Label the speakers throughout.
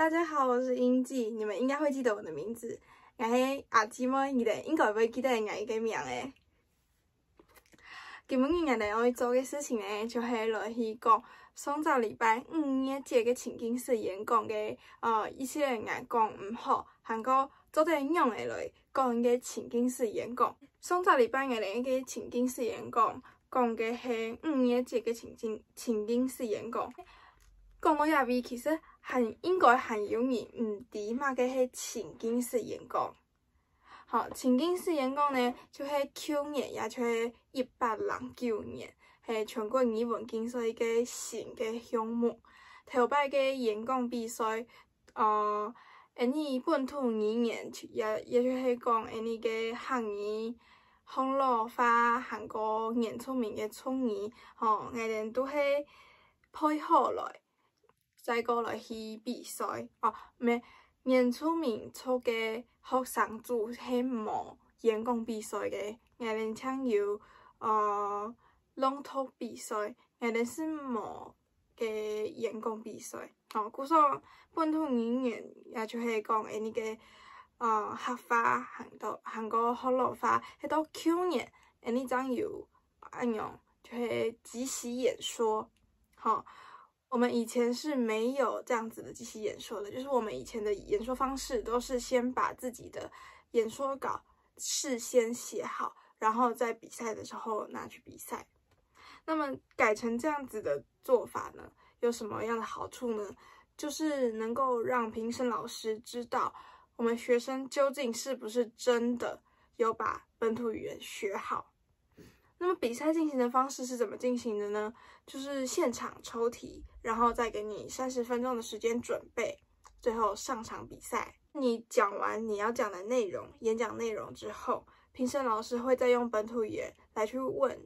Speaker 1: 大家好，我是英记，你们应该会记得我的名字。我是阿姊妹，你哋应该会记得我嘅名诶。今日我哋要做嘅事情呢，就是来去讲上个礼拜5月节嘅情景式演讲嘅一些人讲唔好，韩国做得用嘅来讲嘅情景式演讲。上个礼拜我哋嘅情景式演讲讲嘅系5月节嘅情景式演讲。讲到遐味，其实应该很容易唔知嘛嘅系情景式演讲。好，情景式演讲呢，就是去年，也就是1809年，系全国语文竞赛嘅新嘅项目。头摆嘅演讲比赛，因为本土语言，也就是讲因为嘅汉语、风落发、韩国演出名嘅创意，我哋都系配合来。再过来去比赛演出名出嘅学生组系无演讲比赛嘅，我哋像有朗读比赛，我哋是无嘅演讲比赛。故说本土语言也就是讲因个客话、韩国福佬话，迄到去年因张有样就是即席演说，我们以前是没有这样子的即席演说的，就是我们以前的演说方式都是先把自己的演说稿事先写好，然后在比赛的时候拿去比赛。那么改成这样子的做法呢，有什么样的好处呢？就是能够让评审老师知道我们学生究竟是不是真的有把本土语言学好。那么比赛进行的方式是怎么进行的呢？就是现场抽题，然后再给你30分钟的时间准备，最后上场比赛。你讲完你要讲的内容，演讲内容之后，评审老师会再用本土语言来去问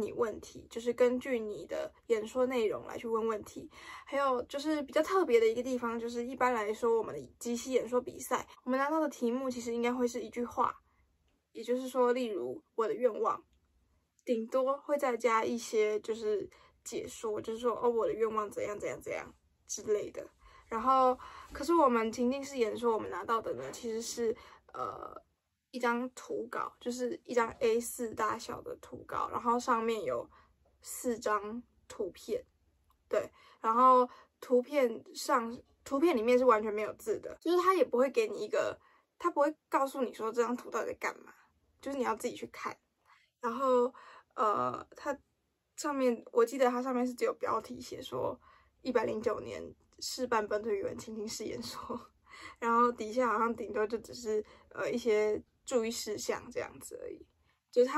Speaker 1: 你问题，就是根据你的演说内容来去问问题。还有就是比较特别的一个地方，就是一般来说我们的即席演说比赛，我们拿到的题目其实应该会是一句话，也就是说，例如我的愿望。顶多会再加一些就是解说，就是说我的愿望怎样怎样怎样之类的。然后，可是我们情境式演说，我们拿到的呢，其实是一张图稿，就是一张 A4 大小的图稿，然后上面有4张图片，对，然后图片里面是完全没有字的，就是它也不会给你一个，它不会告诉你说这张图到底在干嘛，就是你要自己去看。然后它上面我记得它上面是只有标题写说109年试办本土语文情景式演说，然后底下好像顶多就只是一些注意事项这样子而已，就是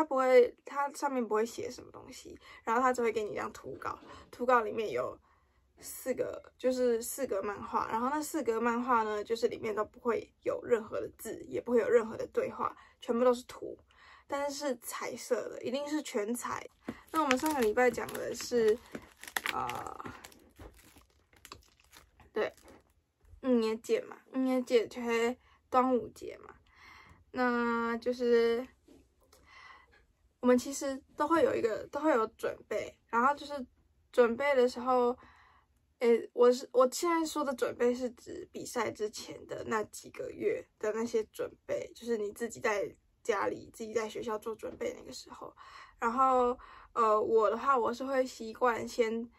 Speaker 1: 它上面不会写什么东西，然后它只会给你一张图稿，图稿里面有4格漫画，然后那4格漫画呢，就是里面都不会有任何的字，也不会有任何的对话，全部都是图。但是彩色的，一定是全彩。那我们上个礼拜讲的是，对，5月节嘛，5月节就是端午节嘛。那就是我们其实都会有准备，然后就是准备的时候，我现在说的准备是指比赛之前的那几个月的那些准备，就是你自己在家里自己在学校做准备那个时候，然后我的话我是会习惯先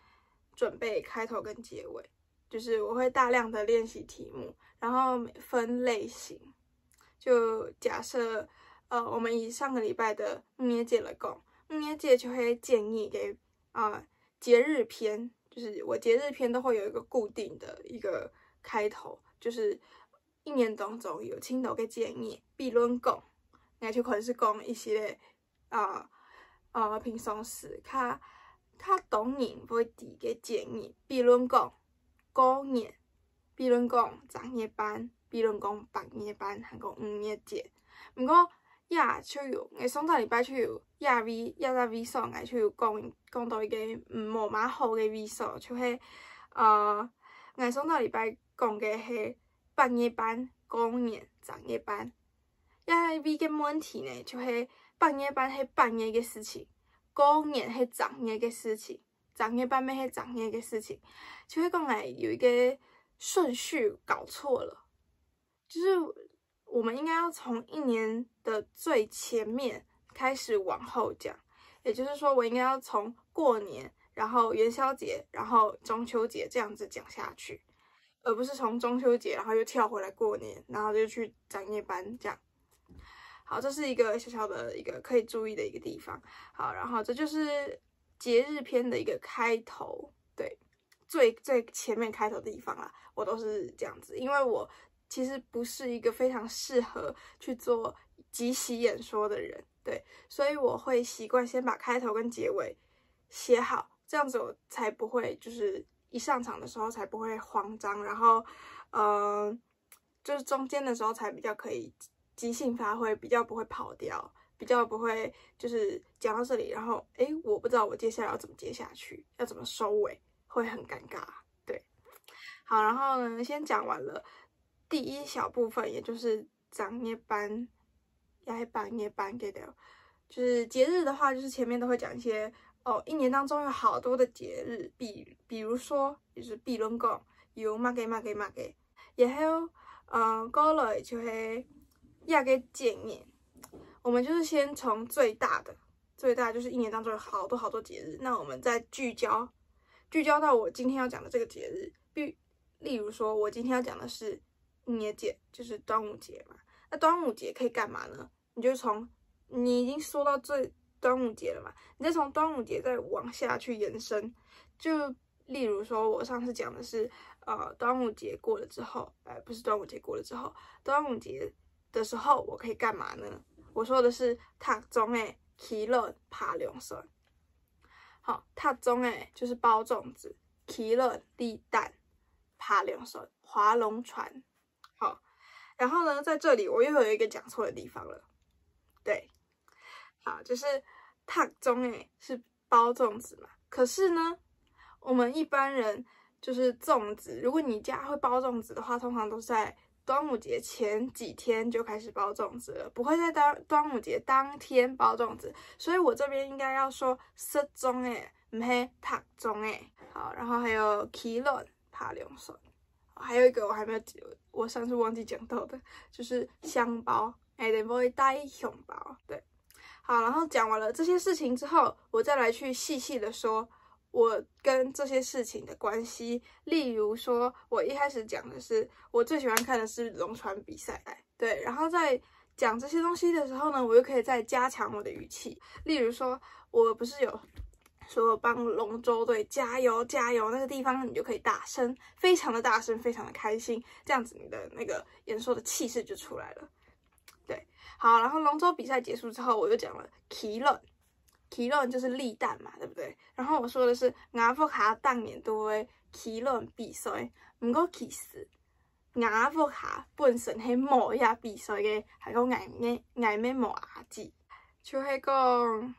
Speaker 1: 准备开头跟结尾，就是我会大量的练习题目，然后分类型，就假设我们以上个礼拜的5月节来讲，5月节就会建议给节日篇，就是我节日篇都会有一个固定的一个开头，就是一年当中有青岛嘅建议，比论讲。我就可能是讲一些平常时较当然会提嘅建议，比如讲过年，比如讲长夜班，比如讲白夜班，还讲5月节。不过也就有，我上个礼拜就有也在微信，我就有讲到一个无蛮好嘅微信，就是我上个礼拜讲嘅系白夜班、过年、长夜班。也比嘅问题呢，就是半夜班系半夜嘅事情，过年系长夜嘅事情，长夜班咩系长夜嘅事情，就是讲有一个顺序搞错了，就是我们应该要从一年的最前面开始往后讲，也就是说，我应该要从过年，然后元宵节，然后中秋节这样子讲下去，而不是从中秋节然后又跳回来过年，然后就去长夜班这样。好，这是一个小小的一个可以注意的一个地方。好，然后这就是节日篇的一个开头，对，最前面开头的地方啦，我都是这样子，因为我其实不是一个非常适合去做即席演说的人，对，所以我会习惯先把开头跟结尾写好，这样子我才不会就是一上场的时候才不会慌张，然后就是中间的时候才比较可以即兴发挥，比较不会跑掉，比较不会就是讲到这里，然后我不知道我接下来要怎么接下去，要怎么收尾，会很尴尬。对，好，然后呢，先讲完了第一小部分，也就是长夜班、夜班给的，就是节日的话，就是前面都会讲一些一年当中有好多的节日，比如说就是比伦讲有嘛个，然后过来就是亚个纪念，我们就是先从最大就是一年当中有好多节日，那我们再聚焦到我今天要讲的这个节日，例如说我今天要讲的是年节，就是端午节嘛。那端午节可以干嘛呢？你已经说到端午节了嘛，你再从端午节再往下去延伸，就例如说我上次讲的是端午节过了之后，不是端午节过了之后，端午节的时候我可以干嘛呢？我说的是读中的起乐爬龙绳。好，读中的就是包粽子，起乐立蛋，爬龙绳，划龙船。好，然后呢，在这里我又有一个讲错的地方了，对，好，就是读中的是包粽子嘛，可是呢，我们一般人就是粽子，如果你家会包粽子的话，通常都是在端午节前几天就开始包粽子了，不会在端午节当天包粽子，所以我这边应该要说食粽诶，不是读粽诶。好，然后还有起乐爬龙绳，还有一个我上次忘记讲到的，就是香包，你会带香包，对。好，然后讲完了这些事情之后，我再来去细细的说我跟这些事情的关系。例如说，我一开始讲的是我最喜欢看的是龙船比赛，对，然后在讲这些东西的时候呢，我又可以再加强我的语气。例如说，我不是有说帮龙舟队加油加油，那个地方你就可以大声，非常的大声，非常的开心，这样子你的那个演说的气势就出来了。对，好，然后龙舟比赛结束之后，我又讲了起乐。起论就是立蛋嘛，对不对？然后我说的是雅福卡当年都会起论比赛，不过其实雅福卡本身係冇遐比賽嘅，係講嗌咩冇牙字，就係講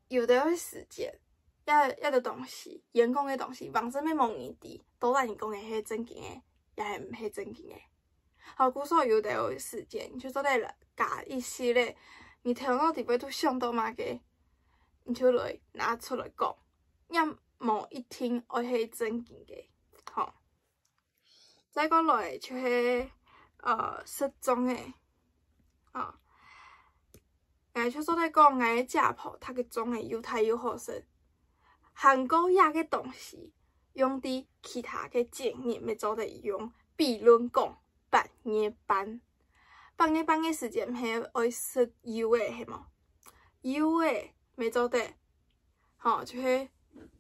Speaker 1: 有的時間，一個東西，員工嘅東西，往這邊問你啲，都係你講嘅係正經嘅，也係唔係正經嘅。好，故說有的時間，就做嚟教一系列。你頭腦裡邊都想到嘛嘅，你就來拿出來講，因無一聽我係正經嘅，好。再講來就是失蹤嘅，就做嚟講嘅家譜，他嘅種嘅又大又好食，韓國也嘅東西用啲其他嘅經驗咪做嚟用，比論講半夜班。半夜嘅時間係愛食油嘅，係冇？油嘅未做得，吼，就是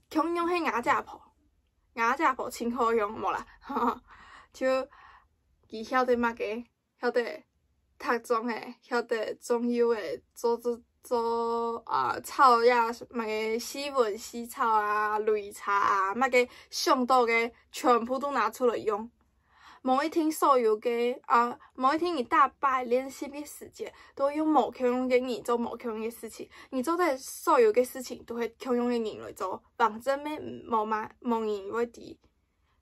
Speaker 1: 強用係雅家鋪真好用冇啦，就伊曉得乜嘅，曉得讀種嘅，曉得種油嘅，做草呀，乜嘅西文西草啊、綠茶啊，乜嘅上到嘅全部都拿出來用。某一天所有嘅某一天你大把練習嘅時間都用冇強用嘅人做冇強用嘅事情，你做嘅所有嘅事情都係強用嘅人來做，反正咩冇人會知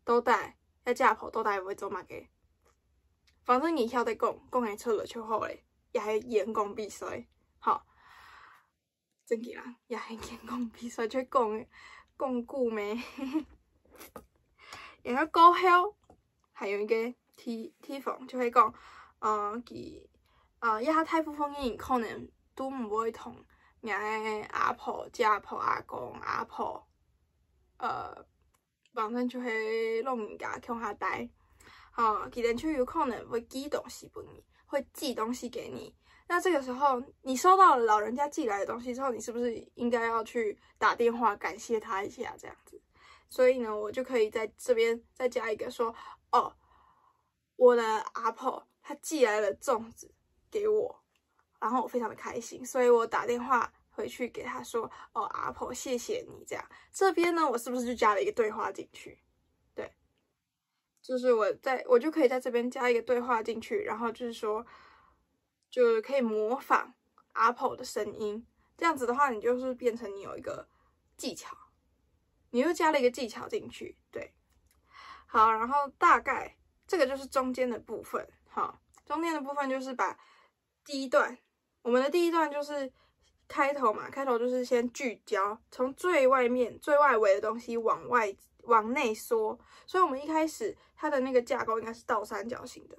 Speaker 1: 到底一家婆到底會做乜嘅，反正你曉得講會出來就好咧，也係演講比賽，好，真嘅啦，也係演講比賽，就講久咩？然后过后还有一个地方就会讲，亚太部分嘅人可能都唔會同人嘅阿婆、家婆、阿公、阿婆，反正就係老人家鄉下待，佢哋就有可能會寄東西俾你，會寄東西給你。那這個時候，你收到了老人家寄來的東西之後，你是不是應該要去打電話感謝他一下，這樣子？所以呢，我就可以在這邊再加一個說，哦，我的阿婆她寄來了粽子給我，然後我非常的開心，所以我打電話回去給他說，哦，阿婆謝謝你，這樣。這邊呢，我是不是就加了一個對話進去？對，就是我就可以在這邊加一個對話進去，然後就是說，就可以模仿阿婆的聲音，這樣子的話，你就是變成你有一個技巧，你又加了一個技巧進去，對。好，然後大概這個就是中間的部分，好，中間的部分就是把第一段，我們的第一段就是開頭嘛，開頭就是先聚焦，從最外面、最外圍的東西往內縮，所以我們一開始它的那個架構應該是倒三角形的。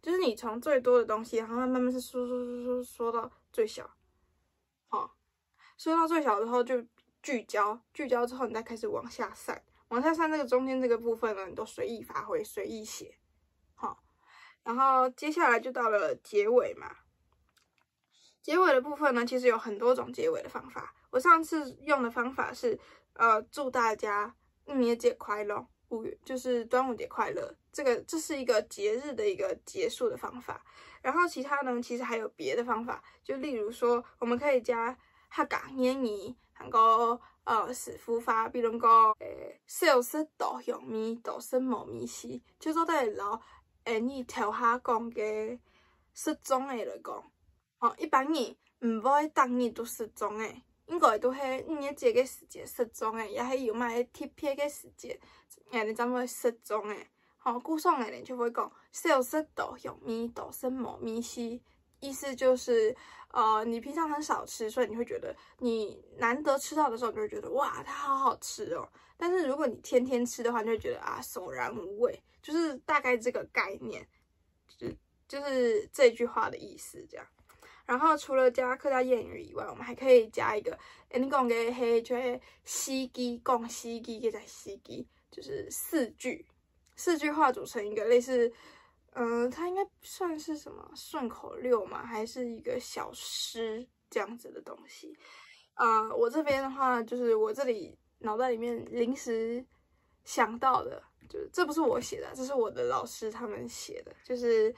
Speaker 1: 就是你從最多的東西，然後慢慢是縮到最小，好，縮到最小之後就聚焦之後你再開始往下散，這個中間這個部分呢，你都隨意發揮，隨意寫，好，然後接下來就到了結尾嘛。結尾的部分呢，其實有很多種結尾的方法。我上次用的方法是，祝大家1年節快樂。就是端午節快樂，這是一個節日的一個結束的方法。然後其他呢，其實還有別的方法，就例如說，我們可以加客家諺語，還個師傅法，比如講少食稻香米，多食無米絲，就做得老你頭下講嘅失蹤嘅來講，一般人唔會當你都失蹤嘅。應該都係5年節嘅時節失蹤嘅，也係有買貼片嘅時節，你怎會失蹤嘅？古上嘅人就會講少食稻香米，多食無米絲，意思就是你平常很少吃，所以你會覺得你難得吃到的時候，你就會覺得哇，它好好吃哦。但是如果你天天吃的話，你就會覺得啊，索然無味，就是大概這個概念，就是這句話的意思，這樣。然後除了加客家諺語以外，我們還可以加一個，你講嘅係就係四句，講四句嘅就係四句，就是四句話組成一個類似，它應該算是什麼順口溜嘛，還是一個小詩這樣子的東西。我這邊的話，就是我這裡腦袋裡面臨時想到的，就是這不是我寫的，這是我的老師他們寫的，就是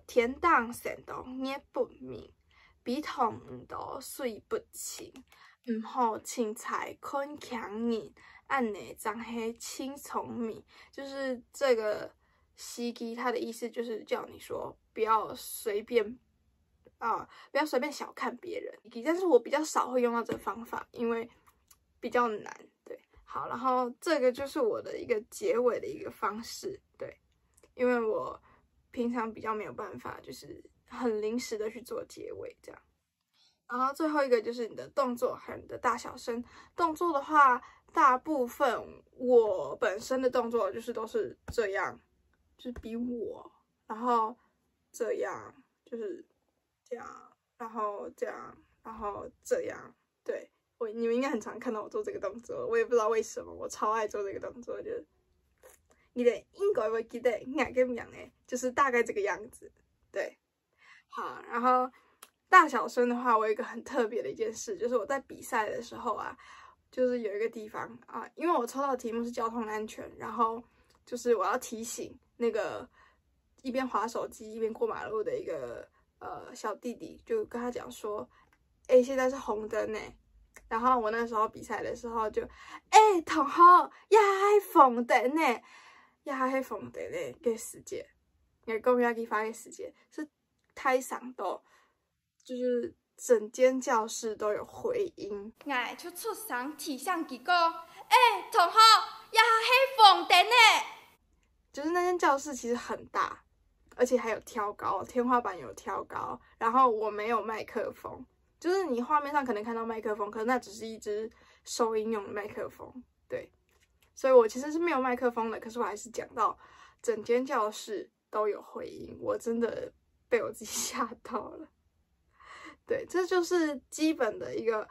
Speaker 1: 天當神道捏不明。筆筒唔到水不清，唔好凊彩看強人，按呢張黑輕聰明。就是這個西基，它的意思就是叫你說不要隨便不要隨便小看別人。但是我比較少會用到這個方法，因為比較難。對，好，然後這個就是我的一個結尾的一個方式。對，因為我平常比較沒有辦法，就是很臨時的去做結尾這樣。然後最後一個就是你的動作和你的大小聲。動作的話，大部分我本身的動作就是都是這樣，就是比我，然後這樣，就是這樣，然後這樣，然後這樣。對，你們應該很常看到我做這個動作，我也不知道為什麼，我超愛做這個動作，就是你的應該會記得哪個樣呢？就是大概這個樣子。對，好，然後大小聲的話，我有一個很特別的一件事，就是我在比賽的時候啊，就是有一個地方因為我抽到的題目是交通安全，然後就是我要提醒那個一邊滑手機一邊過馬路的一個小弟弟，就跟他講說，現在是紅燈呢。然後我那時候比賽的時候就，同學，也係紅燈呢，也係紅燈呢嘅時間，公交機發嘅時間是太上到。就是整間教室都有回音，我就出聲提醒佢講，同學，也係紅燈呢。就是那間教室其實很大，而且還有挑高，天花板有挑高。然後我沒有麥克風，就是你畫面上可能看到麥克風，可是那只是一支收音用的麥克風。對，所以我其实是没有麦克风的，可是我还是讲到整间教室都有回音，我真的被我自己吓到了。对，这就是基本的一个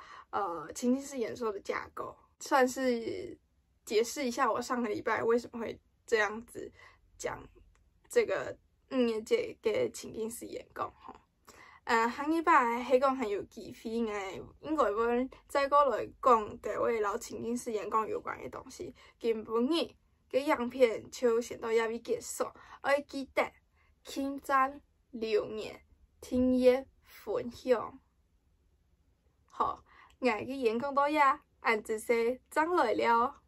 Speaker 1: 情境式演说的架构，算是解释一下我上个礼拜为什么会这样子讲这个年节嘅情境式演讲吼。上礼拜迄讲很有机会嘅，因为要再过来讲第位老情境式演讲有关嘅东西。今晡日嘅样片就先到遐边结束，我会记得请赞留言、订阅、分享。好，我嘅演讲到遐，俺这些张来了。